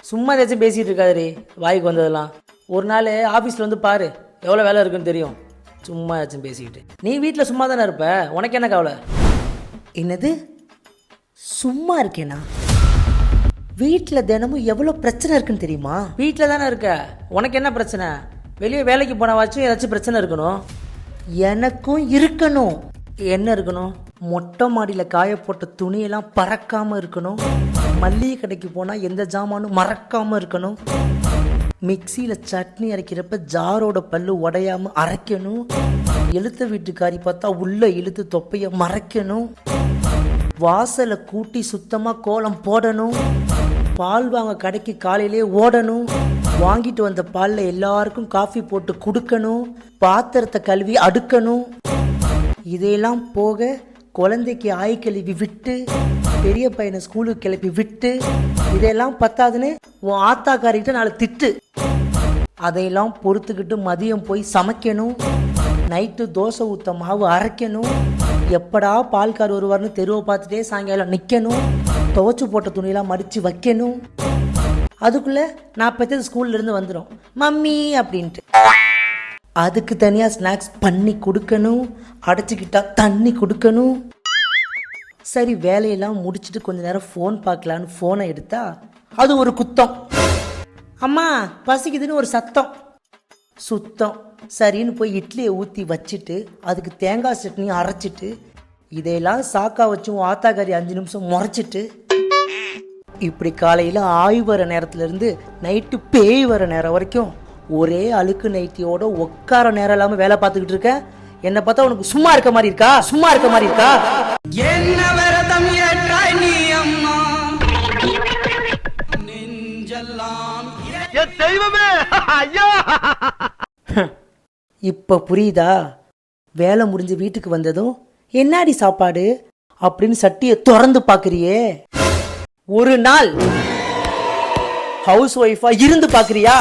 சும்மா ஏதாச்சும் பேசிகிட்டு இருக்காதே வாய்க்கு வந்ததெல்லாம். ஒரு நாள் ஆஃபீஸில் வந்து பாரு, எவ்வளோ வேலை இருக்குன்னு தெரியும். சும்மா ஏதாச்சும் பேசிக்கிட்டு. நீ வீட்டில் சும்மா தானே இருப்ப, உனக்கு என்ன கவலை? என்னது சும்மா இருக்கேனா? வீட்டில் தினமும் எவ்வளோ பிரச்சனை இருக்குன்னு தெரியுமா? வீட்டில் தானே இருக்க, உனக்கு என்ன பிரச்சனை? வெளியே வேலைக்கு போனவாச்சும் ஏதாச்சும் பிரச்சனை இருக்கணும். எனக்கும் இருக்கணும். என்ன இருக்கணும்? மொட்டை மாடியில் காய போட்ட துணியெல்லாம் பறக்காமல் இருக்கணும். மல்லிகை கடைக்கு போனால் எந்த ஜாமானும் மறக்காமல் இருக்கணும். மிக்சியில் சட்னி அரைக்கிறப்ப ஜாரோட பல்லு உடையாமல் அரைக்கணும். எழுத்த வீட்டுக்காரி பார்த்தா உள்ள இழுத்து தொப்பையை மறைக்கணும். வாசலை கூட்டி சுத்தமாக கோலம் போடணும். பால் வாங்க கடைக்கு காலையிலே ஓடணும். வாங்கிட்டு வந்த பாலில் எல்லாருக்கும் காஃபி போட்டு கொடுக்கணும். பாத்திரத்தை கழுவி அடுக்கணும். இதையெல்லாம் போக குழந்தைக்கு ஆய் கழுவி விட்டு, பெரிய பையனை ஸ்கூலுக்கு கிளப்பி விட்டு, இதெல்லாம் பத்தாதுன்னு உன் ஆத்தாக்காரிக்கிட்ட நாலு திட்டு. அதையெல்லாம் பொறுத்துக்கிட்டு மதியம் போய் சமைக்கணும். நைட்டு தோசை ஊற்ற மாவு அரைக்கணும். எப்படா பால்கார் வருவார்னு தெருவை பார்த்துட்டே சாயங்காலம் நிற்கணும். துவைச்சு போட்ட துணியெல்லாம் மடித்து வைக்கணும். அதுக்குள்ளே நான் பற்றி ஸ்கூல்லேருந்து வந்துடும் மம்மி அப்படின்ட்டு. அதுக்கு தனியாக ஸ்நாக்ஸ் பண்ணி கொடுக்கணும். அடைச்சிக்கிட்டா தண்ணி கொடுக்கணும். சரி, வேலையெல்லாம் முடிச்சுட்டு கொஞ்ச நேரம் ஃபோன் பார்க்கலான்னு ஃபோனை எடுத்தா அது ஒரு குத்தம். அம்மா பசிக்குதுன்னு ஒரு சத்தம். சுத்தம். சரின்னு போய் இட்லியை ஊற்றி வச்சுட்டு அதுக்கு தேங்காய் சட்னி அரைச்சிட்டு இதையெல்லாம் சாக்கா வச்சு ஆத்தாக்காரி 5 நிமிஷம் முறைச்சிட்டு, இப்படி காலையில் ஆய்வு வர நேரத்துலேருந்து நைட்டு பேய் வர நேரம் வரைக்கும் ஒரே அழுக்கு நைட்டியோட உட்கார நேரம் இல்லாமல் வேலை பார்த்துக்கிட்டு இருக்க. என்னை பார்த்தா உனக்கு சும்மா இருக்க மாதிரி இருக்கா? சும்மா இருக்க மாதிரி இருக்கா? என்ன விரதம் ஏற்றாய் நீ அம்மா, நெஞ்செல்லாம் என் தெய்வமே ஐயா. இப்போ புரியுதா? வேலை முடிஞ்சு வீட்டுக்கு வந்ததும் என்னாடி சாப்பாடு அப்படின்னு சட்டியை திறந்து பார்க்குறியே. ஒரு நாள் ஹவுஸ் ஒய்ஃபா இருந்து பார்க்குறியா?